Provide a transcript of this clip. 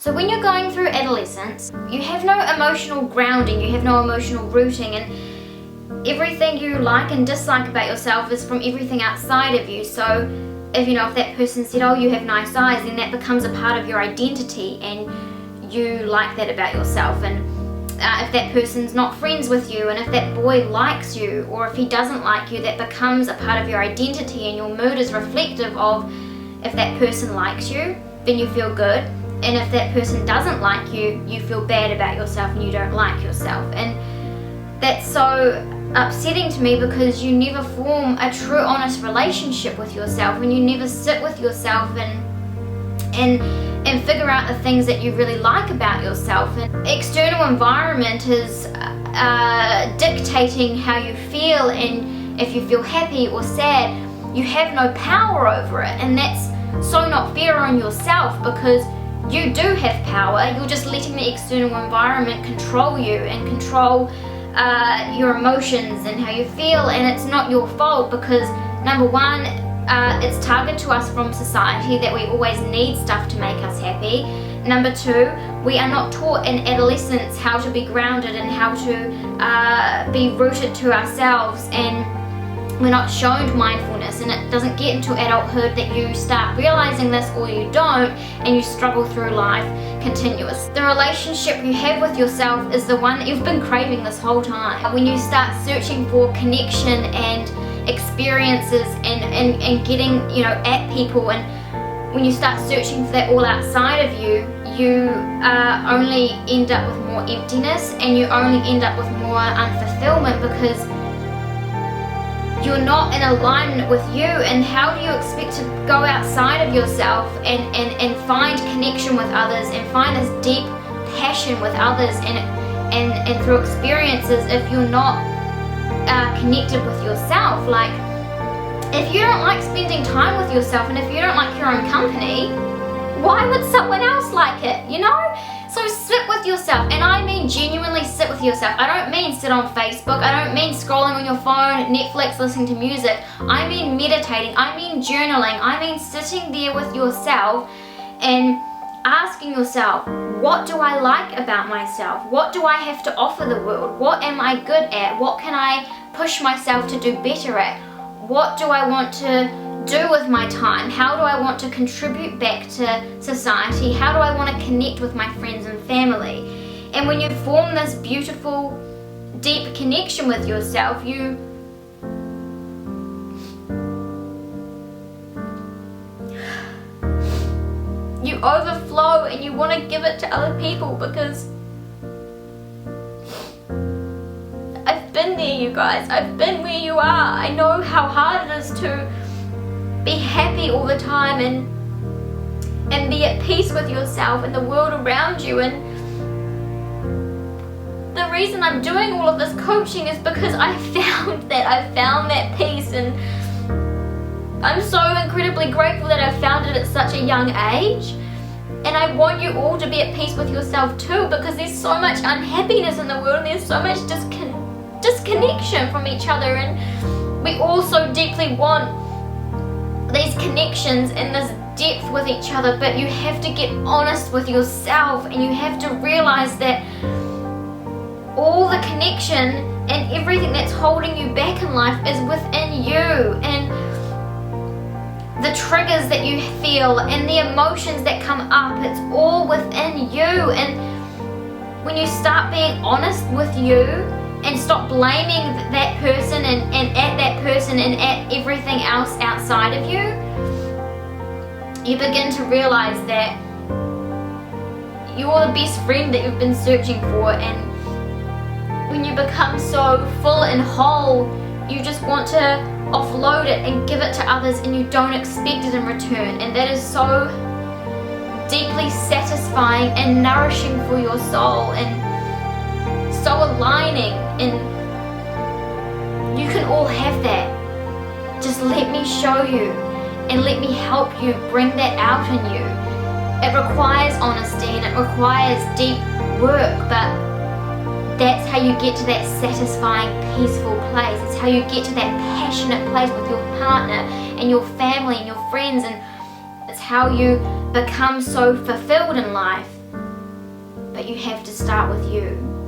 So when you're going through adolescence, you have no emotional grounding, you have no emotional rooting, and everything you like and dislike about yourself is from everything outside of you. So if that person said, oh, you have nice eyes, then that becomes a part of your identity and you like that about yourself. And if that person's not friends with you, and if that boy likes you or if he doesn't like you, that becomes a part of your identity, and your mood is reflective of if that person likes you, then you feel good, and if that person doesn't like you, you feel bad about yourself and you don't like yourself. And that's so upsetting to me, because you never form a true honest relationship with yourself, and you never sit with yourself and figure out the things that you really like about yourself. And external environment is dictating how you feel, and if you feel happy or sad, you have no power over it. And that's so not fair on yourself, because you do have power. You're just letting the external environment control you and control your emotions and how you feel, and it's not your fault, because number one, it's targeted to us from society that we always need stuff to make us happy. Number two, we are not taught in adolescence how to be grounded and how to be rooted to ourselves, and we're not shown mindfulness, and it doesn't get into adulthood that you start realizing this, or you don't, and you struggle through life continuous. The relationship you have with yourself is the one that you've been craving this whole time. When you start searching for connection and experiences and getting at people, and when you start searching for that all outside of you, you only end up with more emptiness, and you only end up with more unfulfillment, because you're not in alignment with you. And how do you expect to go outside of yourself and find connection with others and find this deep passion with others and through experiences if you're not connected with yourself? Like, if you don't like spending time with yourself, and if you don't like your own company, why would someone else like it, So sit with yourself, and I mean genuinely sit with yourself. I don't mean sit on Facebook, I don't mean scrolling on your phone, Netflix, listening to music. I mean meditating, I mean journaling, I mean sitting there with yourself and asking yourself, what do I like about myself? What do I have to offer the world? What am I good at? What can I push myself to do better at? What do I want to do with my time? How do I want to contribute back to society? How do I want to connect with my friends and family? And when you form this beautiful, deep connection with yourself, you overflow, and you want to give it to other people, because I've been there, you guys. I've been where you are. I know how hard it is to be happy all the time and be at peace with yourself and the world around you. And the reason I'm doing all of this coaching is because I found that peace, and I'm so incredibly grateful that I found it at such a young age. And I want you all to be at peace with yourself too, because there's so much unhappiness in the world, and there's so much disconnection from each other, and we all so deeply want these connections and this depth with each other. But you have to get honest with yourself, and you have to realize that all the connection and everything that's holding you back in life is within you, and the triggers that you feel and the emotions that come up, it's all within you. And when you start being honest with you and stop blaming that person and at that person and at everything else outside of you, you begin to realize that you're the best friend that you've been searching for. And when you become so full and whole, you just want to offload it and give it to others, and you don't expect it in return. And that is so deeply satisfying and nourishing for your soul, and so aligning. And you can all have that. Just let me show you and let me help you bring that out in you. It requires honesty and it requires deep work, but that's how you get to that satisfying, peaceful place. It's how you get to that passionate place with your partner and your family and your friends, and it's how you become so fulfilled in life. but you have to start with you.